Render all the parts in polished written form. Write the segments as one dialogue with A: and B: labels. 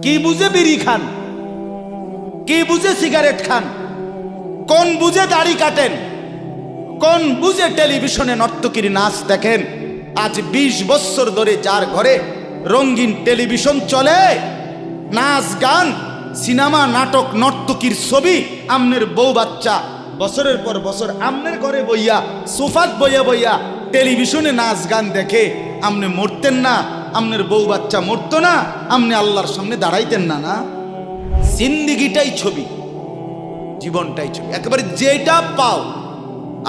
A: কি বুঝে বিড়ি খান, কি বুঝে সিগারেট খান, কোন বুঝে দাড়ি কাটেন, কোন বুঝে টেলিভিশনে নর্তকীর নাচ দেখেন। আজ 20 বছর ধরে যার ঘরে রঙিন টেলিভিশন চলে, নাচ গান সিনেমা নাটক নর্তকীর ছবি, আমনের বউ বাচ্চা বছরের পর বছর আমনের ঘরে বইয়া সোফাত বইয়া বইয়া টেলিভিশনে নাচ গান দেখে, আমনে মরতেন না? আমনের বউ বাচ্চা মরতো না? আমনে আল্লাহর সামনে দাঁড়াইতেন না? না, জিন্দিগিটাই ছবি, জীবনটাই ছবি, একেবারে যেটা পাও।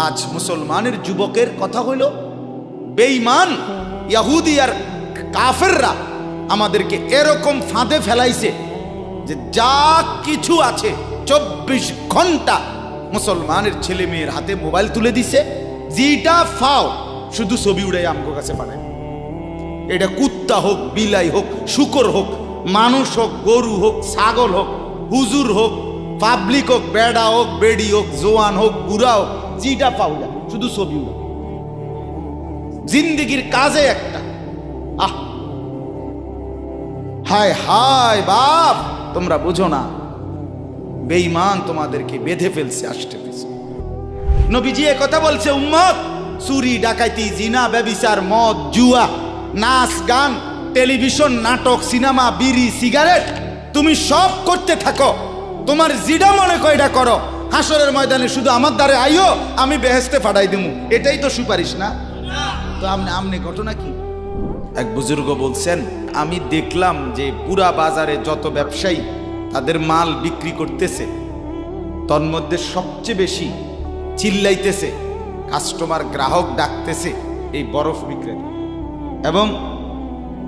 A: আজ মুসলমানের যুবকের কথা হইল বেঈমান ইহুদি আর কাফেররা আমাদেরকে এরকম ফাঁদে ফেলাইছে যে যা কিছু আছে 24 ঘন্টা মুসলমানের ছেলে মেয়ের হাতে মোবাইল তুলে দিছে। যেটা ফাও শুধু ছবি উড়াই আমগো কাছে পাঠায়। এটা কুত্তা হোক, বিলাই হোক, শুকর হোক, মানুষ হোক, গরু হোক, ছাগল হোক, হুজুর হোক, পাবলিক হোক, বেড়া হোক, বেড়ি হোক, জোয়ান হোক, বুড়া হোক, যেটা পাউলা শুধু ছবি উড়া। জিন্দিগির কাজে একটা আহ হায় হায় বাপ, তোমরা বুঝো না, বেঈমান তোমাদেরকে বেঁধে ফেলছে আষ্টে পিছে। নবীজি কথা বলছে, উম্মত, চুরি ডাকাতি জিনা ব্যভিচার মদ জুয়া নাচ গান টেলিভিশন নাটক সিনেমা বিড়ি সিগারেট তুমি সব করতে থাকো, তোমার জিডা মনে কয়টা করো, হাসরের ময়দানে শুধু আমার দ্বারে আইও, আমি বেহেশতে ফাটাই দিমু। এটাই তো সুপারিশ না? তো আমনে ঘটনা কি? এক বুজুর্গ বলছেন, আমি দেখলাম যে পুরা বাজারে যত ব্যবসায়ী তাদের মাল বিক্রি করতেছে, তন্মধ্যে সবচেয়ে বেশি চিল্লাইতেছে, কাস্টমার গ্রাহক ডাকতেছে এই বরফ বিক্রেতা, এবং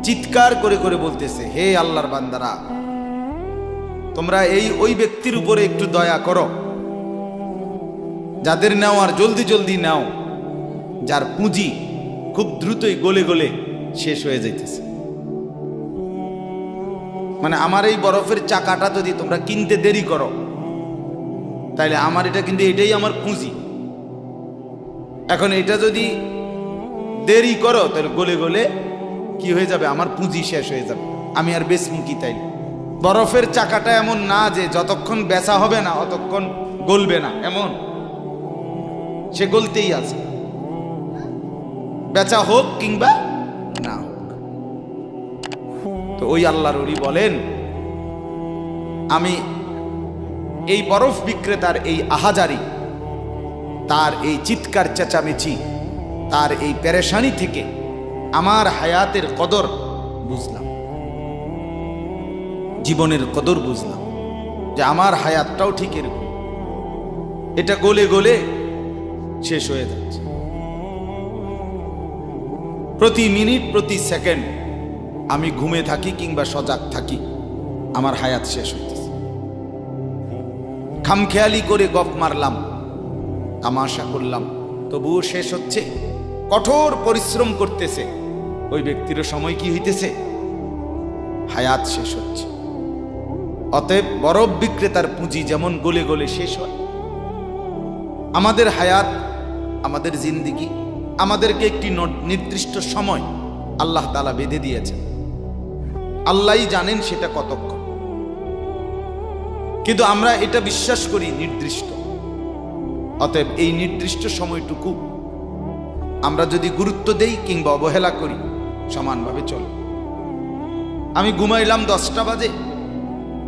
A: চিৎকার করে করে বলতেছে, হে আল্লাহর বান্দারা, তোমরা ওই ব্যক্তির উপরে একটু দয়া করো, যাদের নেওয়ার জলদি জলদি নাও, যার পুঁজি খুব দ্রুতই গলে গলে শেষ হয়ে যাইতেছে। মানে আমার এই বরফের চাকাটা যদি তোমরা কিনতে দেরি করো, তাইলে আমার এটা কিন্তু এটাই আমার পুঁজি, এখন এটা যদি দেরি করো তাহলে গলে গলে কি হয়ে যাবে, আমার পুঁজি শেষ হয়ে যাবে, আমি আর বেচমু কি? তাই বরফের চাকাটা এমন না যে যতক্ষণ বেচা হবে না অতক্ষণ গলবে না, এমন সে গলতেই আছে, বেচা হোক কিংবা না হোক। তো ওই আল্লাহর ওলি বলেন, আমি এই বরফ বিক্রেতার এই আহাজারি, তার এই চিৎকার চেঁচামেচি, তার এই পেরেশানি থেকে আমার হায়াতের কদর বুঝলাম, জীবনের কদর বুঝলাম, যে আমার হায়াতটাও ঠিক এরকম, এটা গলে গলে শেষ হয়ে যাচ্ছে। প্রতি মিনিট প্রতি সেকেন্ড আমি ঘুমে থাকি কিংবা সজাগ থাকি, আমার হায়াত শেষ হইতেছে। খামখেয়ালি করে গপ মারলাম, তামাশা করলাম, তবুও শেষ হচ্ছে। কঠোর পরিশ্রম করতেছে ওই ব্যক্তির সময় কি হইতেছে, হায়াত শেষ হচ্ছে। অতএব বরফ বিক্রেতার পুঁজি যেমন গলে গলে শেষ হয়, আমাদের হায়াত, আমাদের জিন্দিগি, আমাদেরকে একটি নির্দিষ্ট সময় আল্লাহ তাআলা বেঁধে দিয়েছেন, আল্লাহই জানেন সেটা কতক্ষণ, কিন্তু আমরা এটা বিশ্বাস করি নির্দিষ্ট। অতএব এই নির্দিষ্ট সময়টুকু আমরা যদি গুরুত্ব দেই কিংবা অবহেলা করি, সমানভাবে চলে। আমি ঘুমাইলাম 10টা বাজে,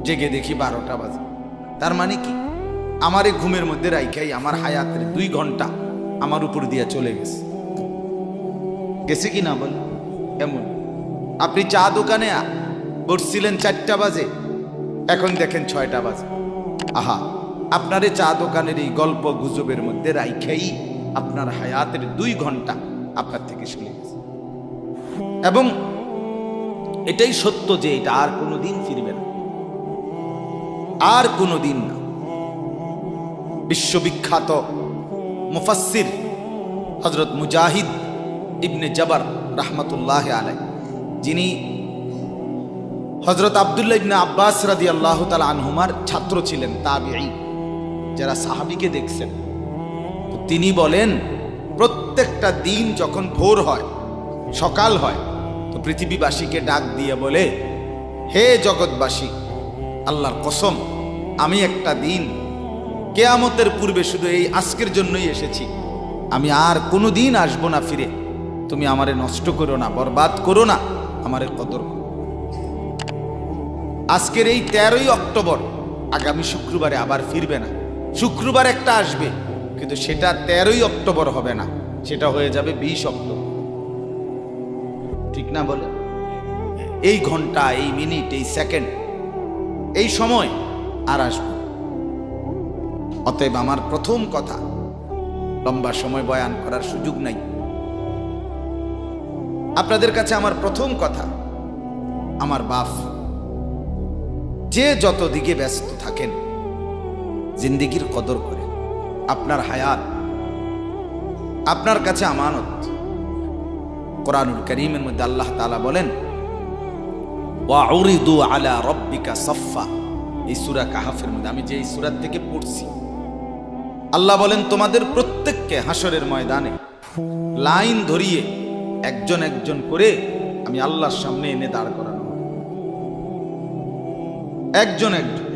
A: জেগে দেখি 12টা বাজে, তার মানে কি, আমার এই ঘুমের মধ্যে রাইখাই আমার হায়াতের 2 ঘন্টা আমার উপর দিয়ে চলে গেছে, গেছে কি না বলে? এমন আপনি চা দোকানে বসছিলেন 4টা বাজে, এখন দেখেন 6টা বাজে, আহা, আপনার এই চা দোকানের এই গল্প গুজবের মধ্যে রাইখাই আপনার হায়াতের 2 ঘন্টা আপনার থেকে চলে গেছে। এবং এটাই সত্য যে এটা আর কোনোদিন ফিরবে না, আর কোনোদিন না। বিশ্ববিখ্যাত মুফাসসির হযরত মুজাহিদ ইবনে জবর রাহমাতুল্লাহি আলাইহি, যিনি হযরত আব্দুল্লাহ ইবনে আব্বাস রাদিয়াল্লাহু তাআলা আনহুমার ছাত্র ছিলেন, তাবিঈ, যারা সাহাবীকে দেখছেন, তো তিনি বলেন, প্রত্যেকটা দিন যখন ভোর হয়, সকাল হয়, তো পৃথিবীবাসীকে ডাক দিয়ে বলে, হে জগৎবাসী, আল্লাহর কসম, আমি একটা দিন কেয়ামতের পূর্বে শুধু এই আজকের জন্যই এসেছি, আমি আর কোনো দিন আসবো না ফিরে। তুমি আমারে নষ্ট করো না, বরবাদ করো না, আমারে কদর করো। আজকের এই 13ই অক্টোবর, আগামী শুক্রবারে আবার ফিরবে না। শুক্রবার একটা আসবে, কিন্তু সেটা 13ই অক্টোবর হবে না, সেটা হয়ে যাবে 20 অক্টোবর। ঠিক না বলে? এই ঘন্টা, এই মিনিট, এই সেকেন্ড, এই সময় আর আসবে। অতএব আমার প্রথম কথা, লম্বা সময় বয়ান করার সুযোগ নাই। আপনাদের কাছে আমার প্রথম কথা, আমার বাপ, যে যত দিকে ব্যস্ত থাকেন, জিন্দেগির কদর করেন। আপনার হায়াত আপনার কাছে আমানত। কোরআনুল কারীমের মধ্যে আল্লাহ তাআলা বলেন, ওয়াউরিদু আলা রাব্বিকা সাফফা। এই সূরা কাহাফের মধ্যে, আমি যে এই সূরা থেকে পড়ছি, আল্লাহ বলেন তোমাদের প্রত্যেককে হাসরের ময়দানে লাইন ধরিয়ে একজন একজন করে আমি আল্লাহর সামনে এনে দাঁড় করানো হবে। একজন একজন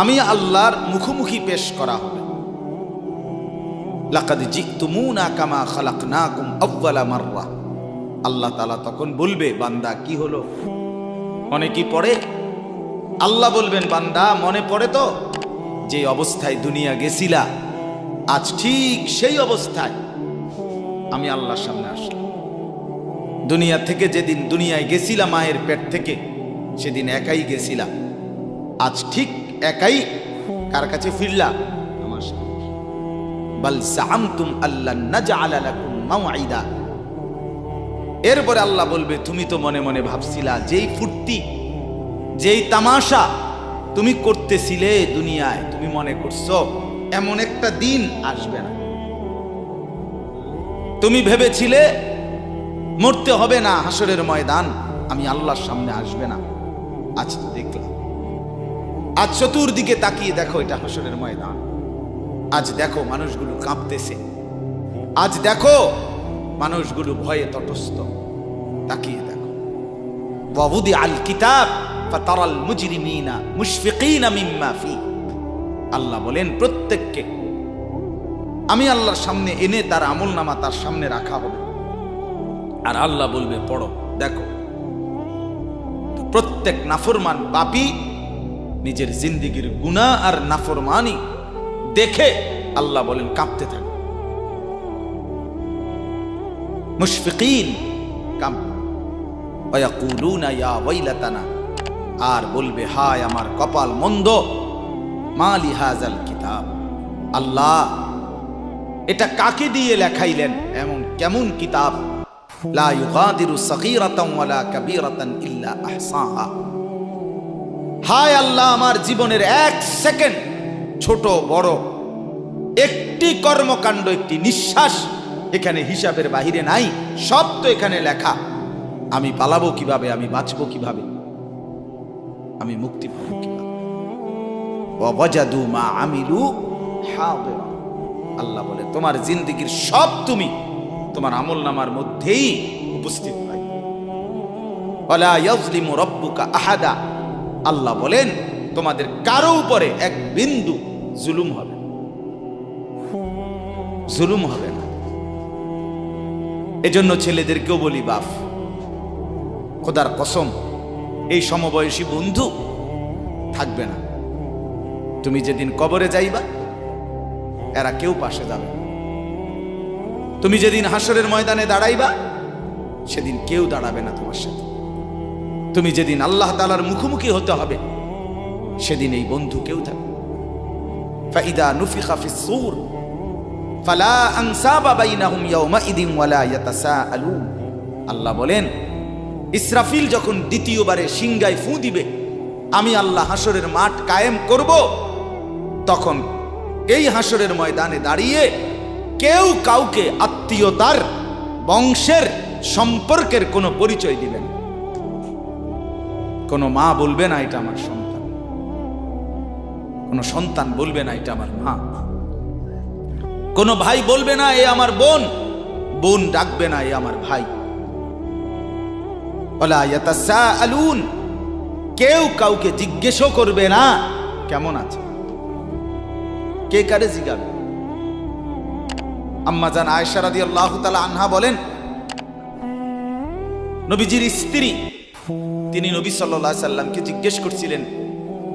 A: আমি আল্লাহর মুখোমুখি পেশ করা হবে। লাকাদ জিতুমুনা কামা খালাকনাকুম আউয়ালা মাররা। আল্লাহ তাআলা তখন বলবে, বান্দা কি হলো, মনে কি পড়ে? আল্লাহ বলবেন, বান্দা মনে পড়ে তো যে অবস্থায় দুনিয়া গেছিলা, আজ ঠিক সেই অবস্থায় আমি আল্লাহর সামনে আসলাম। দুনিয়া থেকে যেদিন দুনিয়ায় গেছিলাম মায়ের পেট থেকে, সেদিন একাই গেছিলাম, আজ ঠিক একাই কার কাছে ফিরলা? আমার সামনে। বাল জাআমতুম আল্লান নাজআলা লাকুম মাওঈদা। এরপরে আল্লাহ বলবে, তুমি তো মনে মনে ভাবছিলা, যেই ফুর্তি, যেই তামাশা তুমি করতেছিলে দুনিয়ায়, তুমি মনে করছো এমন একটা দিন আসবে না। তুমি ভেবেছিলে মরতে হবে না, হাসরের ময়দান আমি আল্লাহর সামনে আসবে না। আজ দেখলাম, আজ চতুর্দিকে তাকিয়ে দেখো, এটা হাসরের ময়দান। আজ দেখো মানুষগুলো কাঁপতেছে, আজ দেখো মানুষগুলো ভয়ে তটস্থ। তাকিয়ে দেখো, ওয়াউদি আল কিতাব ফাতারাল মুজরিমিনা মুশফিকিনা মিম্মা ফি। আল্লাহ বলেন, প্রত্যেককে আমি আল্লাহর সামনে এনে তার আমলনামা তার সামনে রাখা হবে, আর আল্লাহ বলবে, পড়ো, দেখো। প্রত্যেক নাফরমান পাপী নিজের জিন্দেগির গুনাহ আর নাফরমানি দেখে আল্লাহ বলেন কাঁপতে থাকে। মুশফিকিন, কাঁপবে। ওয়ায়াকুলুনা ইয়া ওয়াইলাতানা, আর বলবে, হায় আমার কপাল মন্দ। মালি হাযাল কিতাব, আল্লাহ এটা কাকে দিয়ে লেখাইলেন? এমন কেমন কিতাব? লা ইউগাদিরু সগীরাতান ওয়ালা কাবীরাতান ইল্লা আহসাহা। হায় আল্লাহ, আমার জীবনের এক সেকেন্ড, ছোট বড় একটি কর্মকাণ্ড, একটি নিঃশ্বাস এখানে হিসাবের বাহিরে নাই, সব তো এখানে লেখা। আমি পালাবো কিভাবে, আমি বাঁচবো কিভাবে, আমি মুক্তি পাবো কিভাবে? ওয়াজাদু মা আমিলু হাদিরা। আল্লাহ বলে, তোমার জিন্দেগির সব তুমি তোমার আমলনামার মধ্যেই উপস্থিত পাই। ওয়ালা ইয়াজলিমু রাব্বুকা আহাদা। আল্লাহ বলেন, তোমাদের কারো উপরে এক বিন্দু জুলুম হবে, জুলুম হবে না। এজন্য ছেলেদেরকেও বলি, বাপ, খোদার কসম, এই সমবয়সী বন্ধু থাকবে না। তুমি যেদিন কবরে যাইবা, এরা কেউ পাশে যাবে না। তুমি যেদিন হাসরের ময়দানে দাঁড়াইবা, সেদিন কেউ দাঁড়াবে না তোমার সাথে। তুমি যেদিন আল্লাহ তাআলার মুখোমুখি হতে হবে, সেদিন এই বন্ধু কেউ থাকবে। ফাইদা নুফিখা ফিস-সূর ফালা আনসাবা বাইনাহুম ইয়াওমাইদিন ওয়ালা ইয়াতাসাআলুন। আল্লাহ বলেন, ইসরাফিল যখন দ্বিতীয়বারে সিংগায় ফু দিবে, আমি আল্লাহ হাসরের মাঠ কায়েম করব, তখন এই হাসরের ময়দানে দাঁড়িয়ে কেউ কাউকে আত্মীয়তার, বংশের, সম্পর্কের কোনো পরিচয় দিবেন। কোনো মা বলবে না এটা আমার সন্তান, কোনো সন্তান বলবে না এটা আমার মা, কোনো ভাই বলবে না এ আমার বোন, বোন ডাকবে না এ আমার ভাই। ওয়ালা ইয়াতাসাআলুন, কেউ কাউকে জিজ্ঞেসও করবে না কেমন আছে। কে কারে জিজ্ঞাসা? আম্মা জান আয়েশা রাদিয়াল্লাহু তাআলা আনহা বলেন, নবীজির স্ত্রী তিনি নবী সাল্লাল্লাহু আলাইহি সাল্লামকে জিজ্ঞেস করছিলেন,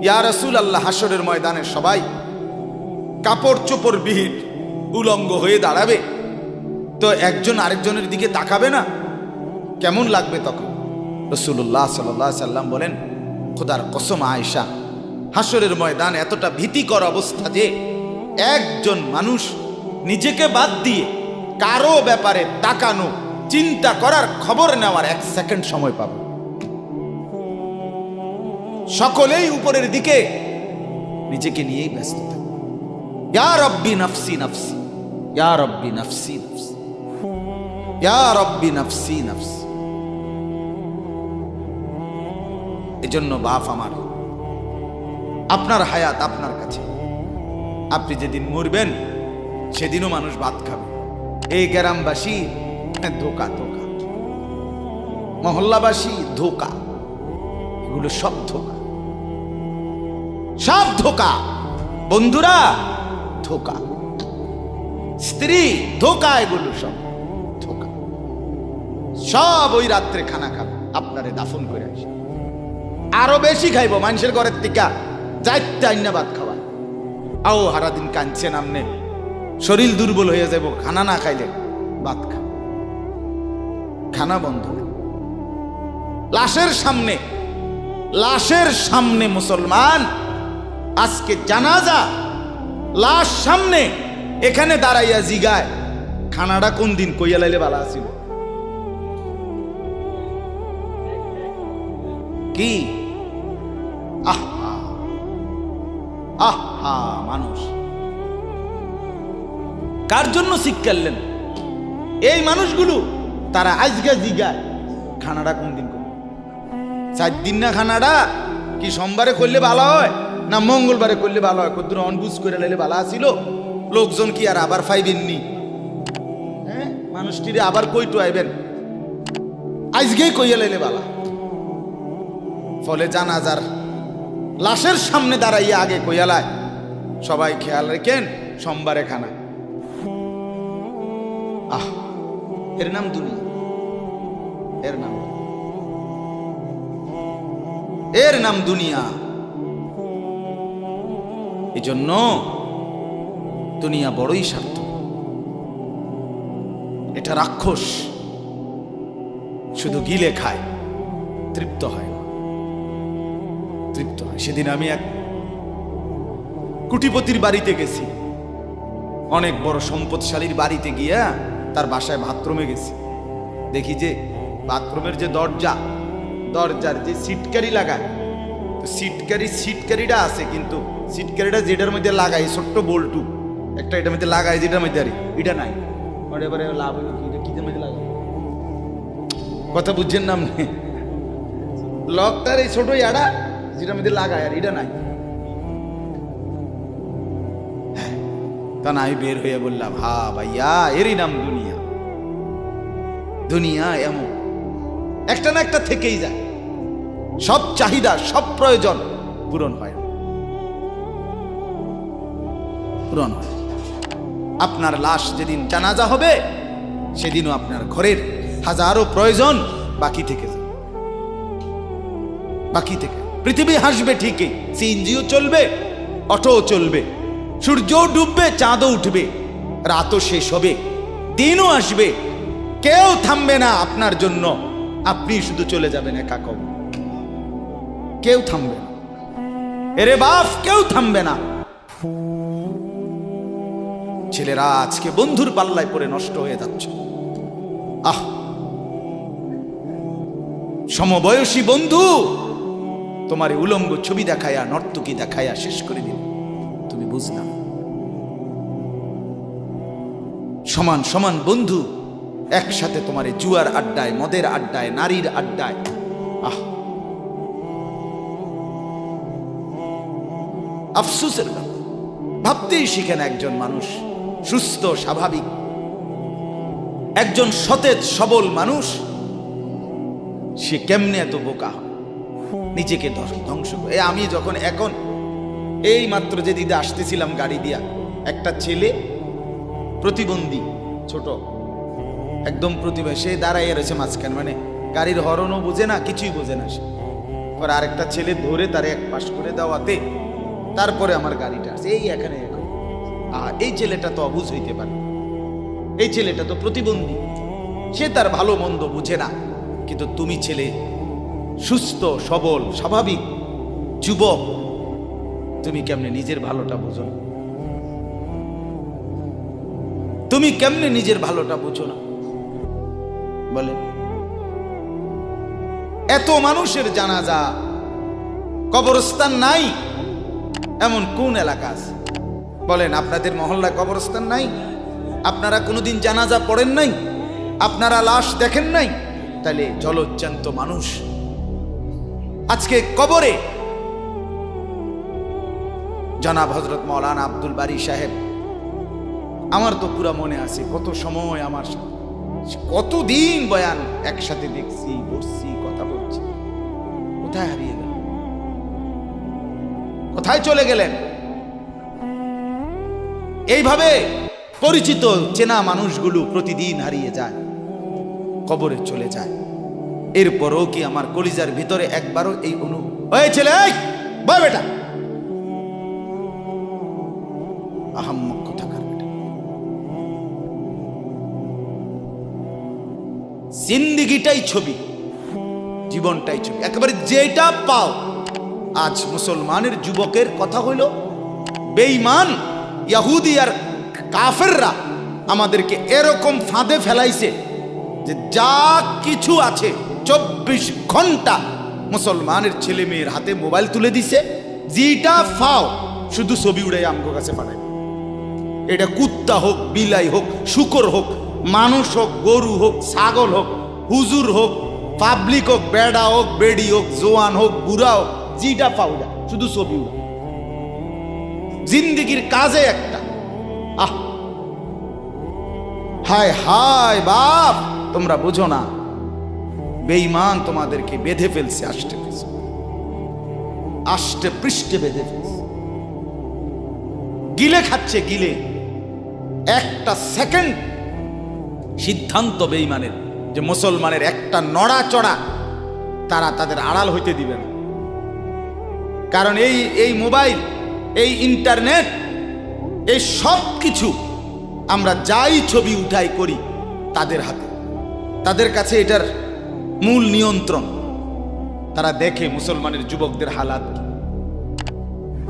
A: ইয়া রাসূলুল্লাহ, হাসরের ময়দানে সবাই কাপড় চোপড় বিহীন উলঙ্গ হয়ে দাঁড়াবে, তো একজন আরেকজনের দিকে তাকাবে না, কেমন লাগবে তখন? রাসূলুল্লাহ সাল্লাল্লাহু আলাইহি সাল্লাম বলেন, খোদার কসম আয়েশা, হাসরের ময়দান এতটা ভীতিকর অবস্থা যে একজন মানুষ নিজেকে বাদ দিয়ে কারো ব্যাপারে তাকানো, চিন্তা করার, খবর নেওয়ার 1 সেকেন্ড সময় পাবে। সকলেই উপরের দিকে নিজেকে নিয়েই ব্যস্ত থাকে। ইয়া রব্বি নফসি নফসি, ইয়া রব্বি নফসি নফসি, ইয়া রব্বি নফসি নফসি। এজন্য বাপ আমার, আপনার হায়াত আপনার কাছে। আপনি যেদিন মরবেন সেদিনও মানুষ ভাত খাবে। এই গ্রামবাসী ধোকা, ধোকা, মহল্লাবাসী ধোকা, এগুলো সব ধোকা, সব ধোকা। বন্ধুরা ধোকা, স্ত্রী ধোকা, এগুলো সব ধোকা। সব ওই রাত্রে খানা খাবে, আপনারে দাফন করে আসে। আরো বেশি খাইব মানুষের ঘরের টিকা যাইতে আইনা ভাত খাওয়া। আও সারাদিন কাঁদছেন আমনে, শরীর দুর্বল হয়ে যাব, খানা না খাইলে ভাত খা, খানা বন্ধ। লাশের সামনে, লাশের সামনে মুসলমান আজকে জানাজা, লাশ সামনে, এখানে দাঁড়াইয়া জিগায় খানাটা কোন দিন কইয়া লাইলে ভালো আছিল। কি আহা আহা, মানুষ কার জন্য শিক্ষালেন? এই মানুষগুলো তারা আজকে জিগায় খানাটা কোন দিন করবে। 4 দিন না খানাটা কি সোমবারে করলে ভালো হয় না মঙ্গলবারে করলে ভালো হয়? কত অনবুঝ করে লাইলে ভালো আছিল। লোকজন কি আর আবার পাইবেননি? হ্যাঁ, মানুষটিরে আবার কইটু আইবেন, আজকেই কইয়া লাইলে ভালো। ফলে জানাজার লাশের সামনে দাঁড়াইয়া আগে কইয়ালায়, সবাই খেয়াল রেখেন সোমবারে খানা। আহ, এর নাম দুনিয়া, এর নাম, এর নাম দুনিয়া। এই জন্য দুনিয়া বড়ই স্বার্থ, এটা রাক্ষস, শুধু গিলে খায়, তৃপ্ত হয় না, তৃপ্ত হয়। সেদিন আমি এক কুটিপতির বাড়িতে গেছি, অনেক বড় সম্পদশালীর বাড়িতে গিয়া তার বাসায় বাথরুমে গেছি। দেখি যে বাথরুমের যে দরজা, দরজার যে সিটকারি লাগায়, তো সিটকারিটা আছে, কিন্তু সিটকারিটা যেটার মধ্যে লাগাই ছোট্ট বল্টু একটা, এটার মধ্যে লাগাই যেটার মধ্যে আরে এটা নাই, এবারে লাভ হইল কি, এটা কিদের মধ্যে লাগাই, কথা বুঝছেন না? লকটার এই ছোট ইয়াটা যেটার মধ্যে লাগায় আর এটা নাই। তা না, আমি বের হয়ে বললাম, হা ভাইয়া, এরই নাম দুনিয়া। দুনিয়া এমন একটা না একটা থেকেই যায়, সব চাহিদা, সব প্রয়োজন পূরণ হয়, পূরণ হয়। আপনার লাশ যেদিন জানাজা হবে সেদিনও আপনার ঘরের হাজারো প্রয়োজন বাকি থেকে যাবে, বাকি থেকে। পৃথিবী হাসবে ঠিকই, সিএনজিও চলবে, অটোও চলবে, সূর্যও ডুববে, চাঁদও উঠবে, রাতও শেষ হবে, দিনও আসবে, কেউ থামবে না আপনার জন্য। আপনি শুধু চলে যাবেন একা কবর, কেউ থামবে না। এরে বাপ, কেউ থামবে না। ছেলেরা আজকে বন্ধুর পাল্লায় পড়ে নষ্ট হয়ে যাচ্ছে। আহ, সমবয়সী বন্ধু তোমার উলঙ্গ ছবি দেখায়া, নর্তকী দেখায়া শেষ করে দিল, তুমি বুঝলাম। সমান সমান বন্ধু একসাথে তোমার জুয়ার আড্ডায়, মদের আড্ডায়, নারীর আড্ডায়। আহ, আফসোসের কথা, ভাবতেই শিখেন একজন মানুষ সুস্থ স্বাভাবিক, একজন সতেজ সবল মানুষ সে কেমনে এত বোকা হয়, নিজেকে ধ্বংস করে। আমি যখন এখন এই মাত্র যে দিদা আসতেছিলাম গাড়ি দিয়া, একটা ছেলে প্রতিবন্ধী, ছোট একদম প্রতিবন্ধী, সে দাঁড়াইয়া রয়েছে মাঝখানে, মানে গাড়ির হরনও বোঝে না, কিছুই বোঝে না সে। পর আরেকটা ছেলে ধরে তারে এক পাশ করে দেওয়াতে তারপরে আমার গাড়িটা আসছে এই এখানে। এখন এই ছেলেটা তো অবুঝ হইতে পারে, এই ছেলেটা তো প্রতিবন্ধী, সে তার ভালো মন্দ বুঝে না। কিন্তু তুমি ছেলে সুস্থ সবল স্বাভাবিক যুবক, তুমি কেমনে নিজের ভালোটা বুঝো না? তুমি কেমনে নিজের ভালোটা বুঝো না বলেন? এত মানুষের জানাজা, কবরস্থান নাই এমন কোন এলাকা আছে বলেন? আপনাদের মহল্লায় কবরস্থান নাই? আপনারা কোনোদিন জানাজা পড়েন নাই? আপনারা লাশ দেখেন নাই? তাহলে জলজ্জান্ত মানুষ আজকে কবরে। জনাব হযরত মাওলানা আব্দুল বারী সাহেব, আমার তো পুরা মনে আছে কত সময় আমার সাথে, কতদিন বয়ান একসাথে দেখছি, বসছি, কথা বলছি। কোথায় হারিয়ে গেল? কোথায় চলে গেলেন? এইভাবে পরিচিত চেনা মানুষগুলো প্রতিদিন হারিয়ে যায়, কবরে চলে যায়। এরপরও কি আমার কলিজার ভিতরে একবারও এই হয়েছিল বেটা আহাম্মক কোথাকার বেটা, জিন্দিগিটাই ছবি, জীবনটাই ছবি, একেবারে যেটা পাও। আজ মুসলমানের যুবকের কথা হইল বেঈমান ইহুদি আর কাফেররা আমাদেরকে এরকম ফাঁদে ফেলাইছে যে যা কিছু আছে 24 ঘন্টা মুসলমানের ছেলে মেয়ের হাতে মোবাইল তুলে দিছে। যেটা ফাও শুধু ছবি উড়াই আমগো কাছে পাঠায়। এটা কুত্তা হোক, বিলাই হোক, শুকর হোক, মানুষ হোক, গরু হোক, ছাগল হোক, হুজুর হোক, পাবলিক হোক, বেড়া হোক, বেড়ি হোক, জোয়ান হোক, বুড়া হোক, যেটা পাও না শুধু ছবি উড়া। জিন্দিগির কাজে একটা আহ হায় হায় বাপ, তোমরা বুঝো না, বেঈমান তোমাদেরকে বেঁধে ফেলছে, আষ্টে পৃষ্ঠে বেঁধে ফেলছে, গিলে খাচ্ছে, গিলে। একটা সেকেন্ড সিদ্ধান্ত বেঈমানের যে মুসলমানের একটা নড়াচড়া তারা তাদের আড়াল হইতে দিবে না। কারণ এই মোবাইল, এই ইন্টারনেট, এই সব কিছু আমরা যাই ছবি উঠাই করি তাদের হাতে, তাদের কাছে এটার মূল নিয়ন্ত্রণ। তারা দেখে মুসলমানের যুবকদের হালাত কি,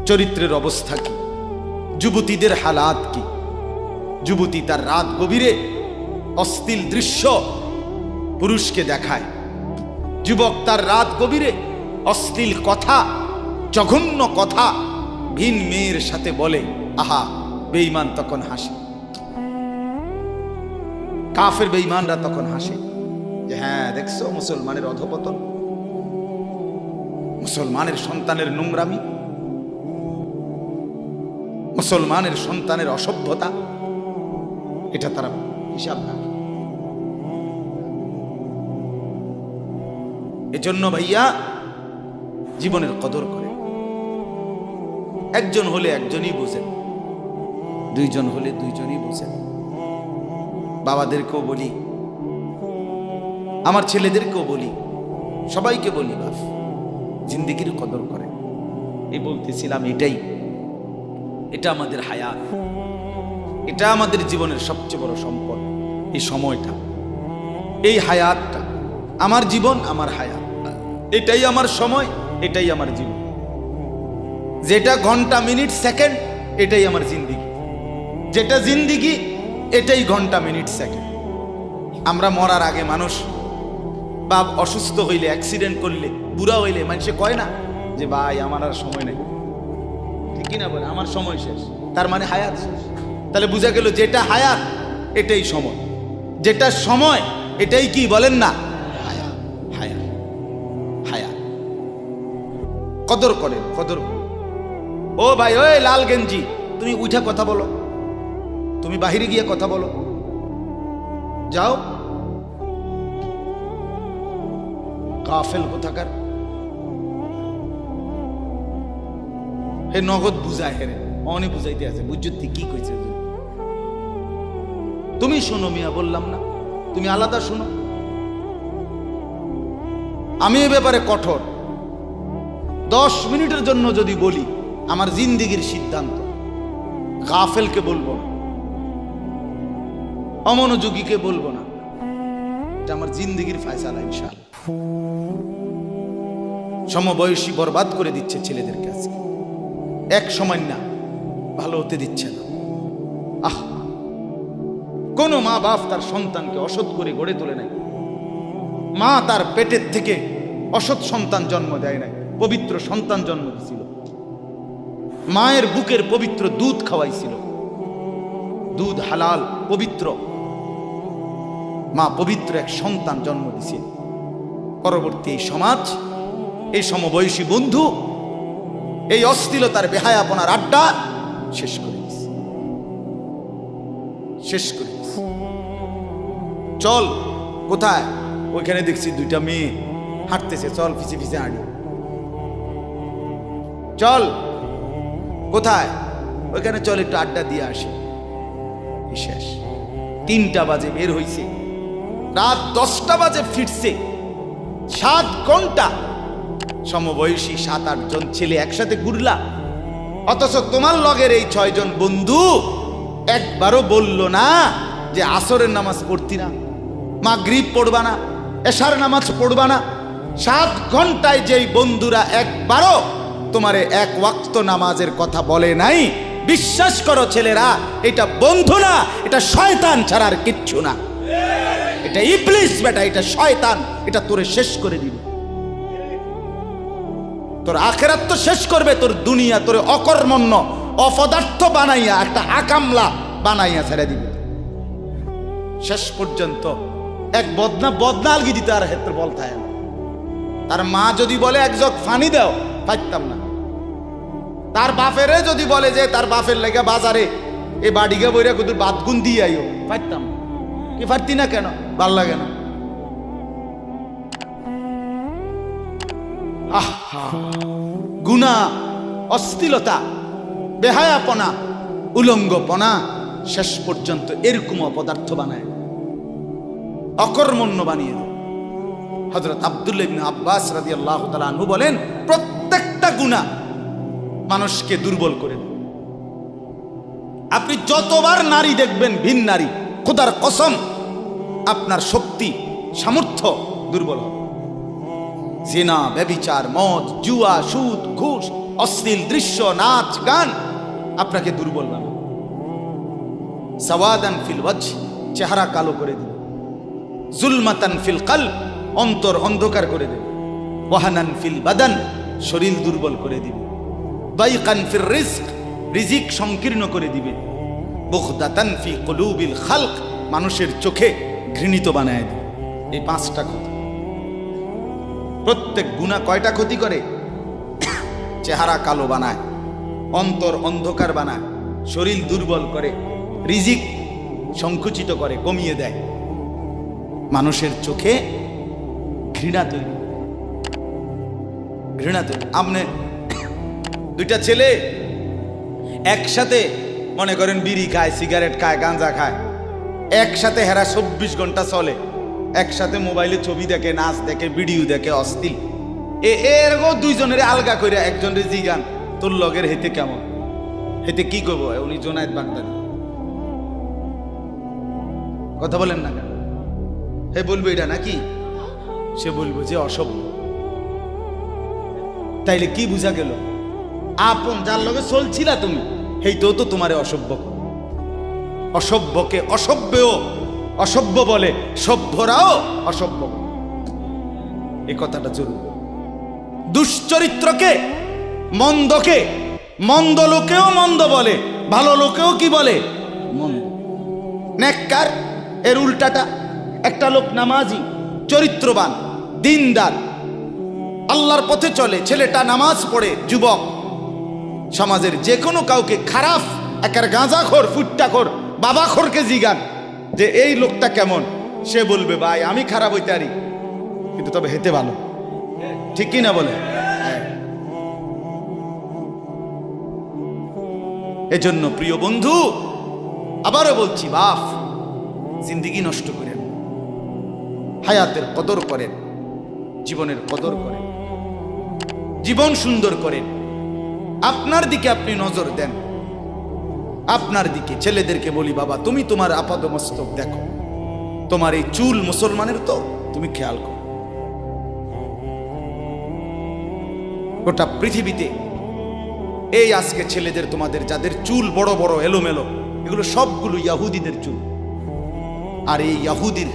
A: চরিত্রের অবস্থা কি, যুবতীদের হালাত কি। যুবতী তার রাত গভীরে অশ্লীল দৃশ্য পুরুষকে দেখায়, যুবক তার রাত গভীরে অশ্লীল কথা, জঘন্য কথা ভিন মেয়ের সাথে বলে। আহা, বেঈমান তখন হাসে, কাফের বেঈমানরা তখন হাসে যে হ্যাঁ দেখছো মুসলমানের অধপতন, মুসলমানের সন্তানের নোংরামি, মুসলমানের সন্তানের অসভ্যতা, এটা তারা হিসাব রাখে। এজন্য ভাইয়া জীবনের কদর করে। একজন হলে একজনই বোঝেন, দুইজন হলে দুইজনই বোঝেন। বাবাদেরকেও বলি, আমার ছেলেদেরকেও বলি, সবাইকে বলি, বাপ জিন্দিগির কদর করে। এই বলতেছিলাম, এটা আমাদের হায়াত, এটা আমাদের জীবনের সবচেয়ে বড় সম্পদ। এই সময়টা, এই হায়াতটা, আমার জীবন, আমার হায়াত, এটাই আমার সময়, এটাই আমার জীবন। যেটা ঘন্টা, মিনিট, সেকেন্ড, এটাই আমার জিন্দিগি। যেটা জিন্দিগি, এটাই ঘন্টা, মিনিট, সেকেন্ড। আমরা মরার আগে মানুষ বা অসুস্থ হইলে, অ্যাক্সিডেন্ট করলে, বুড়া হইলে মানুষে কয় না যে ভাই আমার আর সময় নেই, ঠিক কিনা বলে, আমার সময় শেষ, তার মানে হায়াত শেষ। তাহলে বোঝা গেল যেটা হায়াত এটাই সময়, যেটা সময় এটাই কি বলেন না হায়াত। হায়াত, হায়াত কদর করেন, কদর করেন। ও ভাই, ওই লাল গেঞ্জি, তুমি উঠা কথা বলো, তুমি বাহিরে গিয়ে কথা বলো, যাও। গাফেল কোথাকার। হে নগদ বুঝায় হেরে অনেক বুঝাইতে আছে, বুঝতে কি কইছে তুমি শোনো মিয়া, বললাম না তুমি আলাদা শোনো। আমি এ ব্যাপারে কঠোর। 10 মিনিটের জন্য যদি বলি আমার জিন্দেগির সিদ্ধান্ত, গাফেলকে বলবো না, অমনোযোগীকে বলবো না, এটা আমার জিন্দেগির ফয়সালা ইনশাআল্লাহ। সমবয়সী বরবাদ করে দিচ্ছে ছেলেদের কাছে, এক সময় না ভালো হতে দিচ্ছে না। আহ, কোন মা বাপ তার সন্তানকে অসৎ করে গড়ে তোলে নাই। মা তার পেটের থেকে অসৎ সন্তান জন্ম দেয় নাই, পবিত্র সন্তান জন্ম দিয়েছিল। মায়ের বুকের পবিত্র দুধ খাওয়াইছিল, দুধ হালাল পবিত্র। মা পবিত্র এক সন্তান জন্ম দিয়েছে। পরবর্তী এই সমাজ, এই সমবয়সী বন্ধু এই অশ্লীলতার বেহায়াপনার আড্ডা শেষ করে দিয়েছে, শেষ করে দিয়েছে। চল কোথায়? ওইখানে দেখছি 2টা মেয়ে হাঁটতেছে, চল পিছে পিছে হাঁটি। চল কোথায়? ওইখানে চল একটু আড্ডা দিয়ে আসি। শেষ। 3টা বাজে বের হইছে, রাত 10টা বাজে ফিরছে। 7 ঘন্টা সমবয়সী 7-8 জন ছেলে একসাথে ঘুরলা, অথচ তোমার লগের এই 6 জন বন্ধু একবারও বলল না যে আসরের নামাজ পড়তি না, মাগরিব পড়বা না, এশার নামাজ পড়বা না। 7 ঘন্টায় যেই বন্ধুরা একবারও তোমারে 1 ওয়াক্ত নামাজের কথা বলে নাই, বিশ্বাস করো ছেলেরা, এটা বন্ধু না, এটা শয়তান ছাড়া আর কিচ্ছু না। এটা ইবলিস বেটা, এটা শয়তান, এটা তোরে শেষ করে দিবে। তোর আখিরাত তো শেষ করবে, তোর দুনিয়া তোরে অকর্মণ্য অপদার্থ বানাইয়া একটা আকামলা বানাইয়া ছেড়ে দিবে। শেষ পর্যন্ত এক বদনা আলগি দিতে আর ক্ষেত্রে বলতায় না। তার মা যদি বলে 1 জগ পানি দাও, পাইতাম না। তার বাপেরে যদি বলে যে তার বাপের লেগে বাজারে এ বাড়িকে বইরা কুদুর বাতগুন দিয়ে আইও, পাইতাম কি পারতি না। কেন? ভাল লাগে না। আহা, গুনাহ, অশ্লীলতা, বেহায়াপনা, উলঙ্গপনা শেষ পর্যন্ত এরকম অপদার্থ বানায়, অকর্মণ্য বানিয়ে দেয়। হযরত আব্দুল্লাহ ইবনে আব্বাস রাদিয়াল্লাহু তাআলা আনহু বলেন, প্রত্যেকটা গুনাহ মানুষকে দুর্বল করে দেয়। আপনি যতবার নারী দেখবেন ভিন নারী, খোদার কসম আপনার শক্তি সামর্থ্য দুর্বল হবে। জিনা, ব্যভিচার, মদ, জুয়া, সুদ, ঘুষ, অশ্লীল দৃশ্য, নাচ, গান আপনাকে দুর্বল বানাবে। সাওয়াদান ফিল ওয়াজহ, চেহারা কালো করে দিবে। জুলমাতান ফিল কলব, অন্তর অন্ধকার করে দেবে। ওয়াহানান ফিল বাদান, শরীর দুর্বল করে দিবে। দাইকান ফির রিজক, রিজিক সংকীর্ণ করে দিবে। বুগদাতান ফি কুলুবিল খালক, মানুষের চোখে ঘৃণিত বানায় দিবে। এই 5টা কথা। প্রত্যেক গুনাহ কয়টা ক্ষতি করে? চেহারা কালো বানায়, অন্তর অন্ধকার বানায়, শরীর দুর্বল করে, রিজিক সংকুচিত করে, কমিয়ে দেয়, মানুষের চোখে ঘৃণা তৈরি, ঘৃণা তৈরি। আপনি 2টা ছেলে একসাথে মনে করেন বিড়ি খায়, সিগারেট খায়, গাঁজা খায়, একসাথে হেরা 24 ঘন্টা চলে, একসাথে মোবাইলে ছবি দেখে, নাচ দেখে, ভিডিও দেখে, অশ্লীল। এরকম 2 জনের আলগা করে একজনের জিগান তোর লগের হেতে কেমন, হেতে কি করবো? উনি জোনায়েদ বাগদাদি, কথা বলেন না কেন? হে বলবো এটা নাকি? সে বলবো যে অসভ্য। তাইলে কি বুঝা গেল? আপন যার লগে চলছিলা তুমি, হেইতেও তো তোমারে অসভ্য। অসভ্যকে অসভ্যও অসভ্য বলে, সভ্যরাও অসভ্য বলে। এই কথাটা জরুরি। দুশ্চরিত্রকে, মন্দকে মন্দ লোকেও মন্দ বলে, ভালো লোকেও কি বলে? মন্দ। নেককার এর উল্টাটা। একটা লোক নামাজি, চরিত্রবান, দিনদার, আল্লাহর পথে চলে, ছেলেটা নামাজ পড়ে, যুবক, সমাজের যে কোনো কাউকে খারাপ, একের গাঁজাখোর, ফুট্টাখোর, বাবাখোরকে জিগান যে এই লোকটা কেমন, সে বলবে ভাই আমি খারাপ হইতে পারি কিন্তু তবে হেতে ভালো। ঠিক কি না বলে? এজন্য প্রিয় বন্ধু, আবারও বলছি, বাপ জিন্দেগি নষ্ট করেন, হায়াতের কদর করেন, জীবনের কদর করেন, জীবন সুন্দর করেন। আপনার দিকে আপনি নজর দেন, আপনার দিকে। ছেলেদেরকে বলি, বাবা তুমি তোমার আপাদমস্তক দেখো, তোমার এই চুল মুসলমানের তো, তুমি খেয়াল করো। গোটা পৃথিবীতে এই আজকে ছেলেদের, তোমাদের যাদের চুল বড় বড় এলোমেলো, এগুলো সবগুলো ইয়াহুদিদের চুল। আর এই ইয়াহুদির,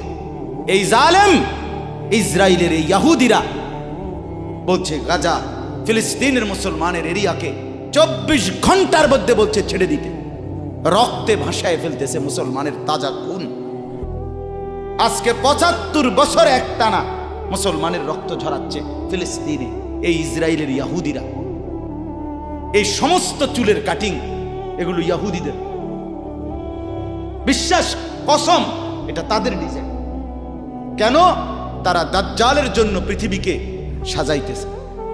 A: এই জালেম ইসরায়েলের এই ইয়াহুদিরা বলছে গাজা ফিলিস্তিনের মুসলমানের এরিয়াকে 24 ঘন্টার মধ্যে বলছে ছেড়ে দিতে। রক্তে ভাসায় ফেলতেছে মুসলমানের তাজা খুন। আজকে 75 বছর একটানা মুসলমানের রক্ত ঝরাচ্ছে ফিলিস্তিনে এই ইসরায়েলের ইয়াহুদিরা। এই সমস্ত চুলের কাটিং এগুলো ইয়াহুদিদের। বিশ্বাস, কসম, এটা তাদের ডিজাইন। কেন? তারা দাজ্জালের জন্য পৃথিবীকে সাজাইতেছে।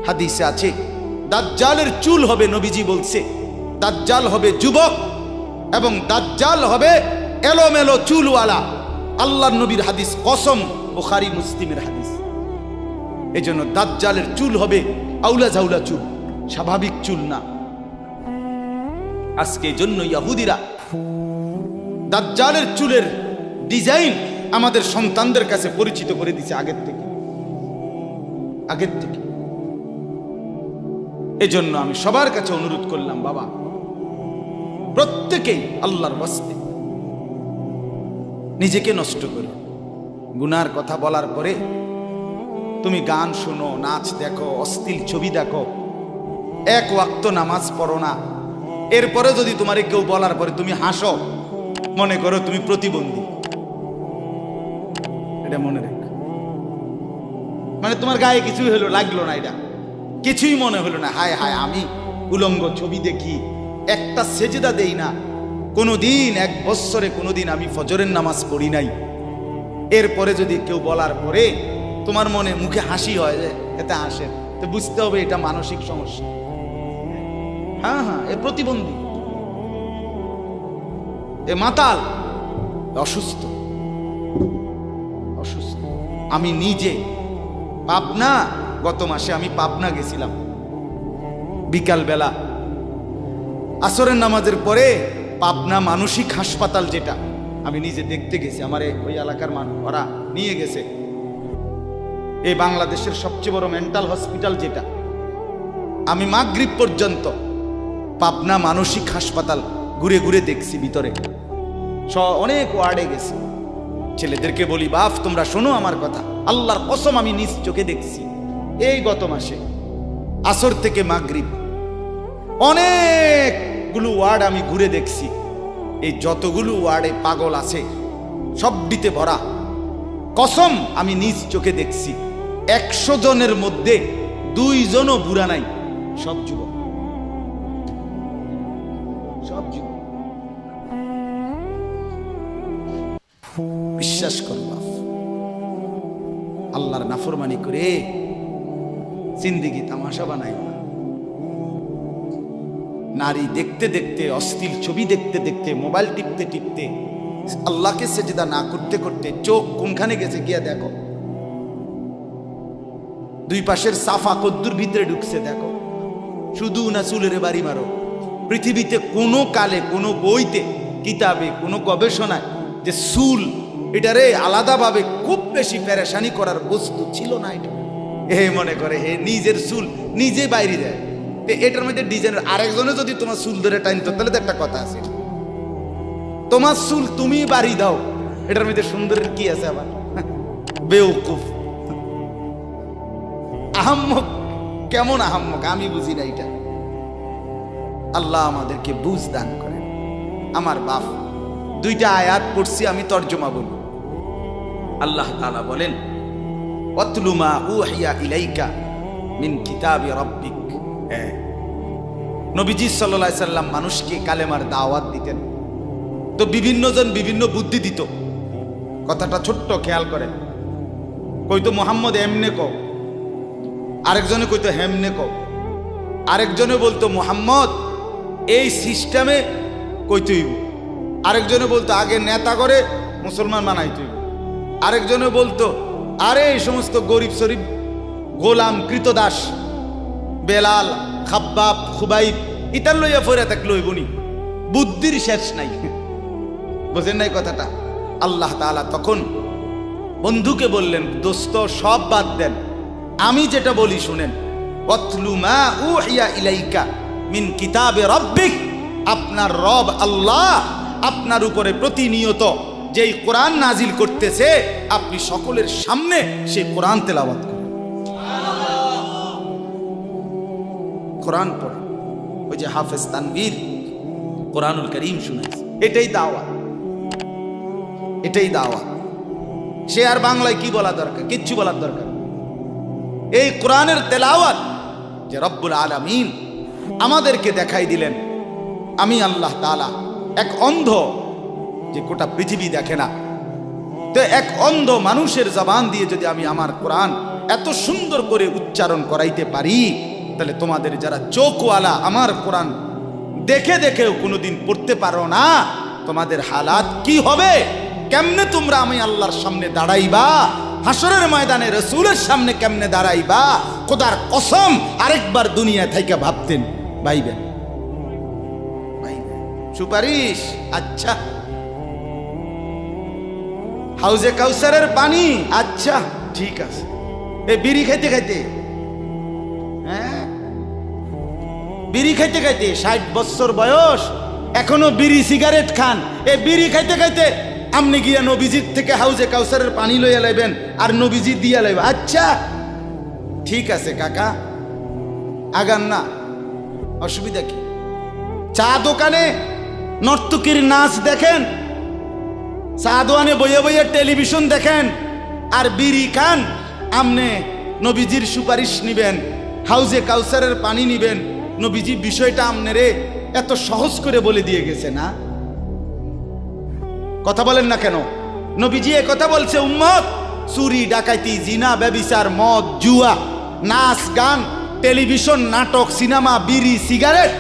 A: হাদিসে আছে দাজ্জালের চুল হবে, নবীজি বলছে দাজ্জাল হবে যুবক এবং দাজ্জাল হবে এলোমেলো চুলওয়ালা। আল্লাহর নবীর হাদিস, কসম, বুখারী মুসলিমের হাদিস। এই জন্য দাজ্জালের চুল হবে আউলা ঝাউলা চুল, স্বাভাবিক চুল না। আজকে এই জন্য ইয়াহুদিরা দাজ্জালের চুলের ডিজাইন আমাদের সন্তানদের কাছে পরিচিত করে দিছে আগের থেকে। এজন্য আমি সবার কাছে অনুরোধ করলাম, বাবা প্রত্যেকেই আল্লাহর ওয়াস্তে নিজেকে নষ্ট করো। গুনার কথা বলার পরে তুমি গান শোনো, নাচ দেখো, অশ্লীল ছবি দেখো, এক ওয়াক্ত নামাজ পড়ো না, এরপরে যদি তোমারে কেউ বলার পরে তুমি হাসো, মনে করো তুমি প্রতিবন্ধী। এটা মনে রেখো। মানে তোমার গায়ে কিছুই হলো, লাগলো না, এটা কিছুই মনে হলো না। হায় হায়, আমি উলঙ্গ ছবি দেখি, একটা সেজদা দেই না কোনোদিন, 1 বছরে কোনোদিন আমি ফজরের নামাজ পড়ি নাই। এরপরে যদি কেউ বলার পরে তোমার মনে মুখে হাসি হয়, যে এতে হাসেন, তো বুঝতে হবে এটা মানসিক সমস্যা। হ্যাঁ, এ প্রতিবন্ধী, এ মাতাল, অসুস্থ। আমি নিজে পাবনা, গত মাসে আমি পাবনা গেছিলাম, বিকাল বেলা আসরের নামাজের পরে পাবনা মানসিক হাসপাতাল, যেটা আমি নিজে দেখতে গেছি, আমার ওই এলাকার মানুষ ওরা নিয়ে গেছে। এই বাংলাদেশের সবচেয়ে বড় মেন্টাল হসপিটাল যেটা। আমি মাগরিব পর্যন্ত পাবনা মানসিক হাসপাতাল ঘুরে ঘুরে দেখছি, ভিতরে অনেক ওয়ার্ডে গেছি। ছেলেদেরকে বলি, বাপ তোমরা শোনো আমার কথা, আল্লাহর কসম আমি নিজ চোখে দেখছি। এই গত মাসে আসর থেকে মাগরিব অনেকগুলো ওয়ার্ড আমি ঘুরে দেখছি। এই যতগুলো ওয়ার্ডে পাগল আছে সবটিতে ভরা। কসম আমি নিজ চোখে দেখছি, 100 জনের মধ্যে 2 জনও বুড়া নাই, সব যুবক, সব যুবক। বিশ্বাস করো বাপ, আল্লাহর নাফরমানি করে জিন্দেগি তামাশা বানাই না। নারী দেখতে দেখতে, অশ্লীল ছবি দেখতে দেখতে, মোবাইল টিপতে টিপতে, আল্লাহকে সেজদা না করতে করতে চোখ কোনখানে গেছে গিয়া দেখো। 2 পাশের সাফা কদ্দুর ভিতরে ঢুকছে দেখো। শুধু না চুলের বাড়ি মারো। পৃথিবীতে কোনো কালে, কোনো বইতে, কিতাবে, কোনো গবেষণায় যে চুল এটারে আলাদাভাবে খুব বেশি পেরেশানি করার বস্তু ছিল না। এটা মনে করে নিজের চুল নিজে বাইরে দেয়। এটার মধ্যে ডিজাইনের আরেকজনে যদি তোমার চুল ধরে টাইনতো, তাহলে তো একটা কথা আছে, তোমার চুল তুমি বাড়ি দাও, এটার মধ্যে সুন্দরের কি আছে? আবার বেউকুফ, আহাম্মক। কেমন আহাম্মক আমি বুঝি না এটা। আল্লাহ আমাদেরকে বুঝ দান করেন। আমার বাপ 2টা আয়াত পড়ছি, আমি তর্জমা বলব। আল্লাহ তাআলা বলেন, ওয়াতলু মা উহিয়া ইলাইকা মিন কিতাবি রাব্বিক। নবীজি সাল্লাল্লাহু আলাইহি সাল্লাম মানুষকে কালেমার দাওয়াত দিতেন, তো বিভিন্ন জন বিভিন্ন বুদ্ধি দিত। কথাটা ছোট্ট খেয়াল করেন, কইতো মুহাম্মদ এমনে কও, আরেকজনে কইতো হেমনে কও, আরেকজনে বলতো মোহাম্মদ এই সিস্টেমে কইতেইব, আরেকজনে বলতো আগে নেতা করে মুসলমান বানাইতেইব, আরেকজনে বলতো আরে এই সমস্ত গরিব শরীফ গোলাম কৃতদাস বেলাল খাব্বাব খুবাইব ইতার লইয়া ফইরা থাক লইবনি, বুদ্ধির শেষ নাই। বোঝেন নাই কথাটা? আল্লাহ তাআলা তখন বন্ধুকে বললেন, দোস্ত সব বাদ দেন, আমি যেটা বলি শুনেন। ওয়াতলু মা উহিয়া ইলাইকা মিন কিতাবে রাব্বিক, আপনার রব আল্লাহ আপনার উপরে প্রতিনিয়ত যেই কোরআন নাজিল করতেছে আপনি সকলের সামনে সেই কোরআন তেলাওয়াত করেন, কোরআন পড়েন। ওই যে হাফেজ তানভীর কোরআনুল কারীম শুনাইছে, এটাই দাওয়াত, এটাই দাওয়াত। সে আর বাংলায় কি বলা দরকার? কিচ্ছু বলার দরকার। এই কোরআনের তেলাওয়াত যে রব্বুল আলামিন আমাদেরকে দেখাই দিলেন, আমি আল্লাহ তাআলা এক অন্ধ যে গোটা পৃথিবী দেখে না, তো এক অন্ধ মানুষের জবান দিয়ে যদি আমি আমার কোরআন এত সুন্দর করে উচ্চারণ করাইতে পারি, তাহলে তোমাদের যারা চোখওয়ালা আমার কোরআন দেখে দেখেও কোনোদিন পড়তে পারো না, তোমাদের হালাত কি হবে? কেমনে তোমরা আমি আল্লাহর সামনে দাঁড়াইবা? হাসরের ময়দানে রাসূলের সামনে কেমনে দাঁড়াইবা? খোদার কসম আরেকবার দুনিয়া থেকে ভাবতেন ভাইবেন। সুপারিশ, আচ্ছা হাউজে কাউসারের পানি, আচ্ছা ঠিক আছে। এই বিড়ি খাইতে খাইতে, হ্যাঁ বিড়ি খাইতে খাইতে 60 বছর বয়স এখনো বিড়ি সিগারেট খান। এই বিড়ি খাইতে খাইতে আপনি গিয়া নবীজির থেকে হাউজে কাউসারের পানি লইয়া লাইবেন আর নবীজি দিয়া লাইব। আচ্ছা ঠিক আছে কাকা, আগান না, অসুবিধা কি? চা দোকানে নর্তকীর নাচ দেখেন, চা দোকানে বইয়া বইয়া টেলিভিশন দেখেন, আর বিড়ি খান। আমনে নবীজির সুপারিশ নিবেন, হাউজে কাউসারের পানি নিবেন। নবীজি বিষয়টা আমনেরে এত সহজ করে বলে দিয়ে গেছে না? কথা বলেন না কেন? নবীজি এ কথা বলছে, উম্মত চুরি ডাকাইতি জিনা ব্যভিচার মদ জুয়া নাচ গান টেলিভিশন নাটক সিনেমা বিড়ি সিগারেট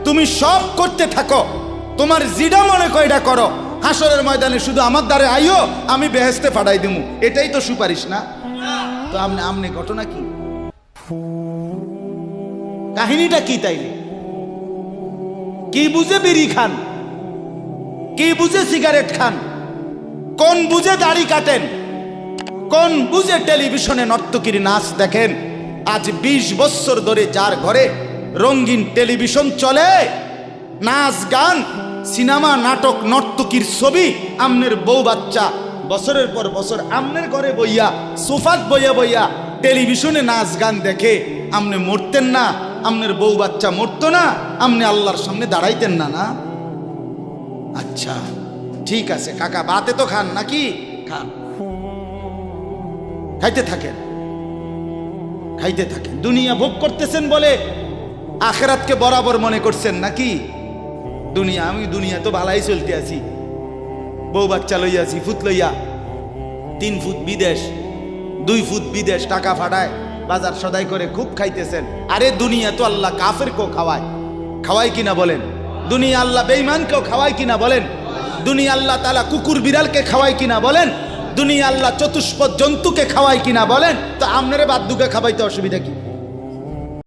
A: তুমি সব করতে থাকো, তোমার জিডা মনে কয়টা করো, হাসরের ময়দানে শুধু আমার দ্বারে আইও, আমি বেহেশতে পাঠাই দিমু। এটাই তো সুপারিশ না? তো আমনে ঘটনা কি, কাহিনীটা কি? তাইলে কি বুঝে বিড়ি খান, কি বুঝে সিগারেট খান, কোন বুঝে দাড়ি কাটেন, কোন বুঝে টেলিভিশনে নর্তকীর নাচ দেখেন? আজ 20 বছর ধরে যার ঘরে রঙিন টেলিভিশন চলে, নাচ গান সিনেমা নাটক নর্তকীর ছবি, আমনের বউ বাচ্চা বছরের পর বছর আমনের ঘরে বইয়া সোফাত বইয়া বইয়া টেলিভিশনে নাচ গান দেখে, আমনে মরতেন না? আমনের বউ বাচ্চা মরতো না? আমনে আল্লাহর সামনে দাঁড়াইতেন না? না? আচ্ছা ঠিক আছে কাকা, বাতে তো খান নাকি? খান, খাইতে থাকেন, খাইতে থাকেন। দুনিয়া ভোগ করতেছেন বলে আখিরাতকে বরাবর মনে করছেন নাকি? দুনিয়া, আমি দুনিয়া তো ভালাই চলতে আছি, বউ বাচ্চা লইয়া আছি, ফুট লইয়া 3 ফুট বিদেশ 2 ফুট বিদেশ, টাকা ফাটায় বাজার সদাই করে খুব খাইতেছেন। আরে দুনিয়া তো আল্লাহ কাফেরকেও খাওয়ায়, খাওয়ায় কিনা বলেন? দুনিয়া আল্লাহ বেঈমানকেও খাওয়ায় কিনা বলেন? দুনিয়া আল্লাহ তাআলা কুকুর বিড়ালকে খাওয়ায় কিনা বলেন? দুনিয়া আল্লাহ চতুষ্পদ জন্তুকে খাওয়ায় কিনা বলেন? তো আমনেরে বাদ্দুকে খাওয়াইতে অসুবিধা কি?